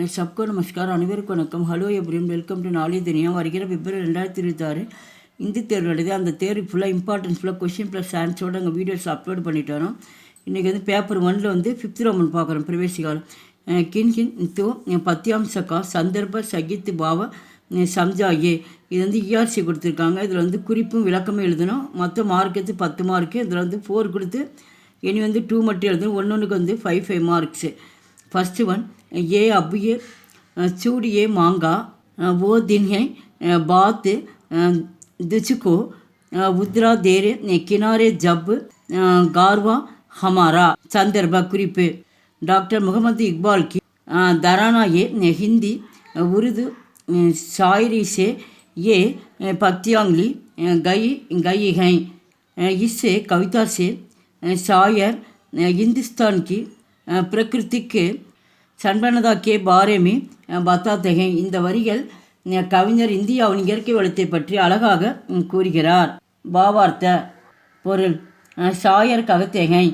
சப்கோ நமஸ்கார், அனைவருக்கும் வணக்கம். Hello எப்ரிம், welcome to நாளை துனியா. வருகிற பிப்ரவரி 2026 இந்தி தேர்வு எழுதி அந்த தேர்வு ஃபுல்லாக இம்பார்ட்டன்ஸ் ஃபுல்லாக கொஷின் ப்ளஸ் ஆன்சரோட எங்கள் வீடியோஸ் அப்லோட் பண்ணிட்டு வரோம். இன்றைக்கி வந்து பேப்பர் 1 வந்து 5th ரோமன் பார்க்குறோம். பிரவேசிகாலம் கின் கின் தோ பத்தியாம்சக்கா சந்தர்ப்ப சகித்து பாவ சம்ஜாயே. இது வந்து இஆர்சி கொடுத்துருக்காங்க. இதில் வந்து குறிப்பும் விளக்கமும் எழுதணும். மொத்த மார்க் எடுத்து 10 மார்க்கு. இதில் வந்து 4 கொடுத்து இனி வந்து 2 மட்டும் எழுதணும். ஒன்றுக்கு வந்து 5 மார்க்ஸு. फर्स्ट वन ये अब ये चूड़िए मांगा वो दिन है बात तुझको उद्रा देरे किनारे जब गारवा हमारा. संदर्भ குறிப்பு डॉक्टर मोहम्मद इकबाल की दराना ये हिंदी उर्दू शायरी से ये पत्यांगली गई हैं. इससे कविता से शायर हिंदुस्तान की प्रकृति के சண்பனதா கே பாரேமி பத்தாத்தகை. இந்த வரிகள் கவிஞர் இந்தியாவின் இயற்கை வளத்தை பற்றி அழகாக கூறுகிறார். பாவார்த்த பொருள் ஷாயர் ககத்தேகை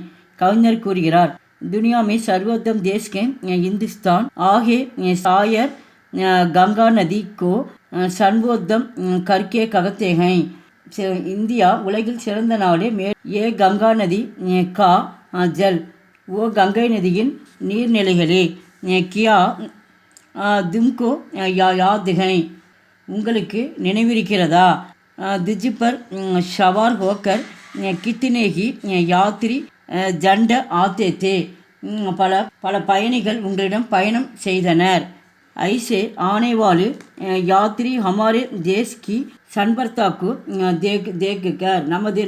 கவிஞர் கூறுகிறார். दुनिया में सर्वोत्तम देश के हिंदुस्तान आगे शायर गंगा नदी को सर्वोत्तम करके कहते हैं. இந்தியா உலகில் சிறந்த நாடு. ஏ கங்கா நதி கா ஜல் ஓ கங்கை நதியின் நீர்நிலைகளே. கியா தும்கோ யாதுகை உங்களுக்கு நினைவிருக்கிறதா. துஜிப்பர் ஷவார் ஹோக்கர் கித்தினேகி யாத்திரி ஜண்ட ஆத்தேத்தே. பல பல பயணிகள் உங்களிடம் பயணம் செய்தனர். ஐசே ஆனேவாலு யாத்திரி ஹமாரே தேஸ் கி சன்பர்த்தாக்கு தேக்குகர். நமது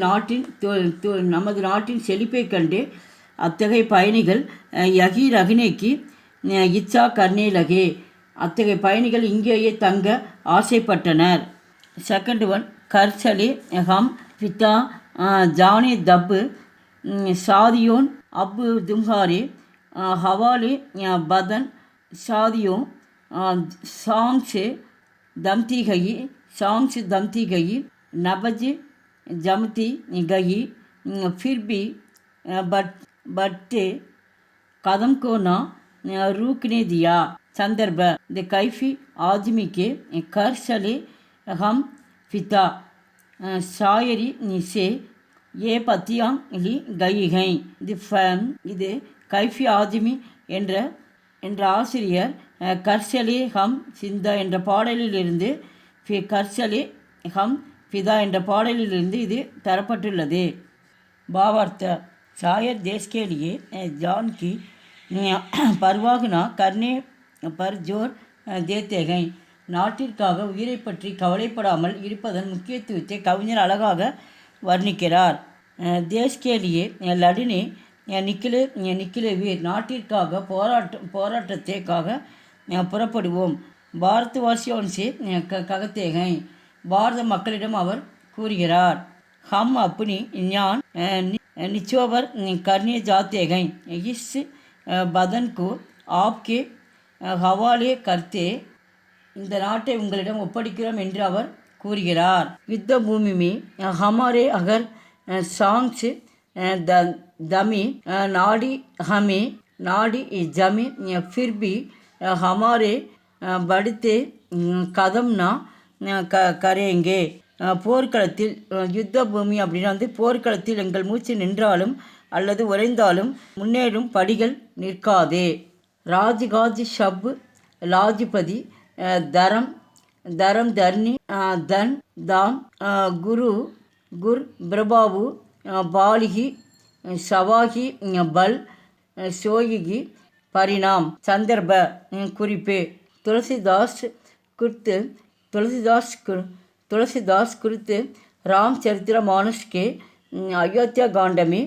நாட்டின் செழிப்பை கண்டு அத்தகைய பயணிகள் யகி ரகினேக்கு இச்சா கர்னே லகே. அத்தகைய பயணிகள் இங்கேயே தங்க ஆசைப்பட்டனர். செகண்ட் ஒன் கர்சலே ஹம் பிதா ஜானே தப்பு சாதியோன் அப்பு தும்ஹாரே ஹவாலே பதன் சாதியோ சாங்ஸ் दमती गई नबज जमती गई फिर भी बट्टे कदम को ना रूकने दिया. संदर्भ द कैफी आदमी के कर चले हम पिता शायरी से ये पतियां ली गई हैं. இது கைஃபி ஆஜிமி என்ற ஆசிரியர் கர்சலே ஹம் சிந்தா என்ற பாடலிலிருந்து கர்சலே ஹம் பிதா என்ற பாடலிலிருந்து இது தரப்பட்டுள்ளது. பாவார்த்த शायर देश के लिए जान की परवाह न करने पर जोर देते हैं. நாட்டிற்காக உயிரை பற்றி கவலைப்படாமல் இருப்பதன் முக்கியத்துவத்தை கவிஞர் அழகாக வர்ணிக்கிறார். தேஷ் கே லியே லடுனே நிக்கிலே வீர். நாட்டிற்காக போராட்டத்திற்காக புறப்படுவோம். பாரத்வாசியோன்சே ககத்தேகை பாரத மக்களிடம் அவர் கூறுகிறார். ஹம் அப்பனி ஞான் निचोवर करने जाते हैं. इस बदन को आपके हवाले करते. இந்த நாட்டை உங்களிடம் ஒப்படைக்கிறோம் என்று அவர் கூறுகிறார். யுத்த பூமி में हमारे अगर सांस दमी नाड़ी हमें नाड़ी जमी फिर भी हमारे बढ़ते कदम ना करेंगे. போர்க்களத்தில் யுத்த பூமி அப்படின்னா வந்து போர்க்களத்தில் எங்கள் மூச்சு நின்றாலும் அல்லது உறைந்தாலும் முன்னேறும் படிகள் நிற்காதே. ராஜ்காஜ் ஷப் லாஜ்பதி தரம் தர்னி தன் தாம் குர் பிரபாவு பாலிகி சவாஹி பல் சோயிகி பரிணாம். சந்தர்ப்ப குறிப்பு तुलसीदास कृत रामचरित्र मानस के अयोध्या कांड में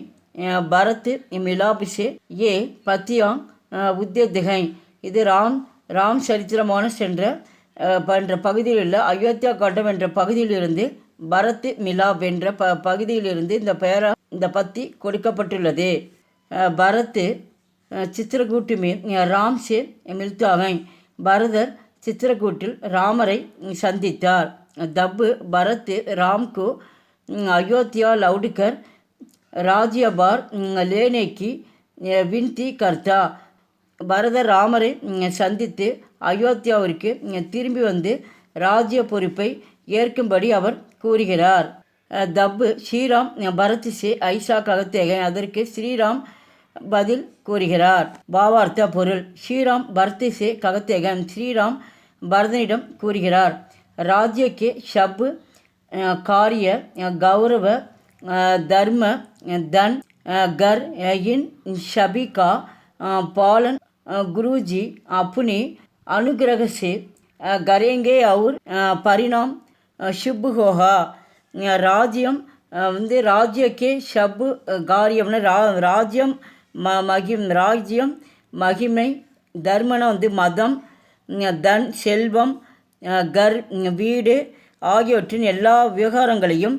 भरत मिलाप से ये पतियां उद्देत हैं. இது ராம் சரித்திர மானஸ் என்ற பகுதியில் உள்ள அயோத்தியா காண்டம் என்ற பகுதியிலிருந்து பரத் மிலாப் என்ற பகுதியிலிருந்து இந்த பத்தி கொடுக்கப்பட்டுள்ளது. பரத் சித்திரகூட்டு में राम से मिलता है. பரதர் சித்திரகூட்டில் ராமரை சந்தித்தார். तब भरत राम को अयोध्या लौटकर राज्यभार लेने की विनती करता. பரதர் ராமரை சந்தித்து அயோத்தியாவிற்கு திரும்பி வந்து ராஜ்ய பொறுப்பை ஏற்கும்படி அவர் கூறுகிறார். தப்பு ஸ்ரீராம் பரத் சே ஐசா ககத்தேக. அதற்கு ஸ்ரீராம் பதில் கூறுகிறார். பாவார்த்த பொருள்: ஸ்ரீராம் பரத் சே ககத்தேகன். ஸ்ரீராம் பரதனிடம் கூறுகிறார், ராஜ்யக்கே ஷப் காரிய கௌரவ தர்ம தன் கர் இன் ஷபி கா பாலன் குருஜி अपने अनुग्रह से करेंगे और परिणाम शुभ होगा. ராஜ்யம் வந்து ராஜ்யக்கே ஷப் காரியம்னு ராஜ்யம் ராஜ்யம் மகிமை, தர்மனா வந்து மதம், தன் செல்வம், கர் வீடு ஆகியவற்றின் எல்லா விவகாரங்களையும்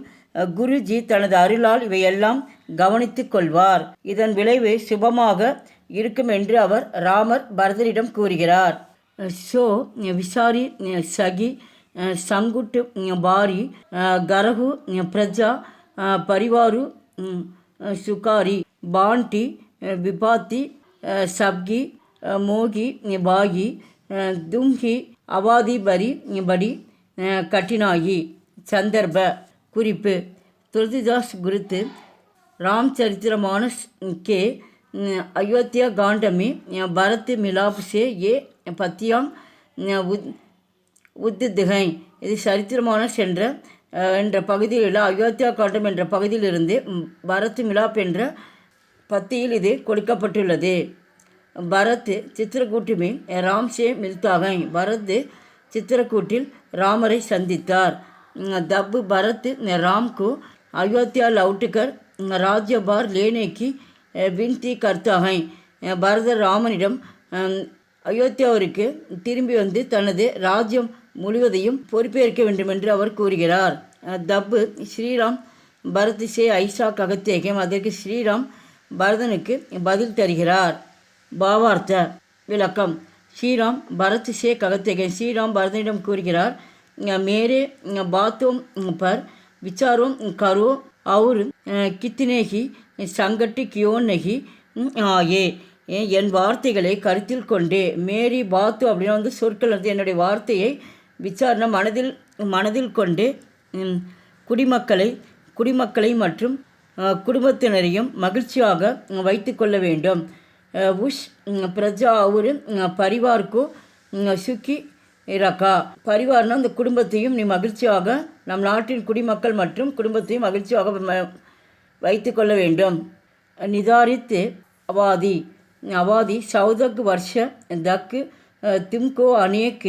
குருஜி தனது அருளால் இவையெல்லாம் கவனித்து கொள்வார். இதன் விளைவு சுபமாக இருக்கும் என்று அவர் ராமர் பரதரிடம் கூறுகிறார். ஸோ விசாரி சகி சங்குட் பாரி கரகு பிரஜா பரிவாரு சுகாரி பாண்டி விபாத்தி சப்கி மோகி பாகி தும்ஹி அவாதி பரி படி கட்டினாயி. சந்தர்ப்ப குறிப்பு: துளசிதாஸ் குருத்து रामचरित्र मानस के अयोध्या कांड में भरत मिलाप से ये पत्तियां उद्दित हैं. இது சரித்திரமானஸ் என்ற பகுதியில் உள்ள அயோத்தியா காண்டம் என்ற பகுதியிலிருந்து பரத் மிலாப் என்ற பத்தியில் இது கொடுக்கப்பட்டுள்ளது. பரத் சித்திரக்கூட்டு में राम से मिलता है. பரத் சித்திரக்கூட்டில் ராமரை சந்தித்தார். தப் பரத் राम को अयोध्या लौटकर राज्यभार लेने की विनती करता है. பரதர் ராமனிடம் அயோத்தியாவிற்கு திரும்பி வந்து தனது ராஜ்யம் முழுவதையும் பொறுப்பேற்க வேண்டும் என்று அவர் கூறுகிறார். தப்பு ஸ்ரீராம் பரத் சே ஐசா ககத்தேகம். அதற்கு ஸ்ரீராம் பரதனுக்கு பதில் தருகிறார். பாவார்த்த விளக்கம்: ஸ்ரீராம் பரத் சே ககத்தேகம். ஸ்ரீராம் பரதனிடம் கூறுகிறார், மேரே பாத்தோம் பர் விசாரோம் கரோ और कितने ही संकट क्यों नहीं आए. என் வார்த்தைகளை கருத்தில் கொண்டே, மேரி பாத்து அப்படின்னா வந்து சொற்கள் வந்து என்னுடைய வார்த்தையை விசாரணை மனதில் கொண்டு குடிமக்களை மற்றும் குடும்பத்தினரையும் மகிழ்ச்சியாக வைத்து கொள்ள வேண்டும். உஷ் பிரஜா ஒரு பரிவார்க்கோ சுக்கி ரக்கா. பரிவார்னா அந்த குடும்பத்தையும் நீ மகிழ்ச்சியாக, நம் நாட்டின் குடிமக்கள் மற்றும் குடும்பத்தையும் மகிழ்ச்சியாக வைத்து கொள்ள வேண்டும். நிதாரித் அவாதி சௌதக் வருஷ தக் तुमको अनेक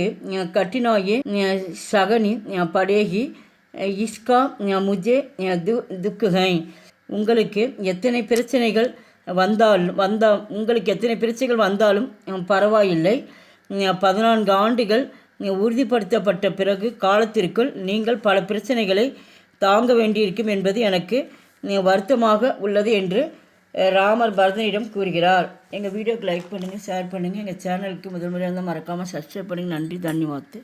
कठिनाइयाँ सहनी पड़ेगी इसका मुझे दुख है. உங்களுக்கு எத்தனை பிரச்சனைகள் வந்தாலும் பரவாயில்லை. 14 ஆண்டுகள் உறுதிப்படுத்தப்பட்ட பிறகு காலத்திற்குள் நீங்கள் பல பிரச்சனைகளை தாங்க வேண்டியிருக்கும் என்பது எனக்கு வருத்தமாக உள்ளது என்று ராமர் பரதனிடம் கூறுகிறார். எங்கள் வீடியோக்கு லைக் பண்ணுங்கள், ஷேர் பண்ணுங்கள். எங்கள் சேனலுக்கு முதல் முறையாக இருந்தால் மறக்காமல் சப்ஸ்கிரைப் பண்ணுங்கள். நன்றி, தன்யவாத்.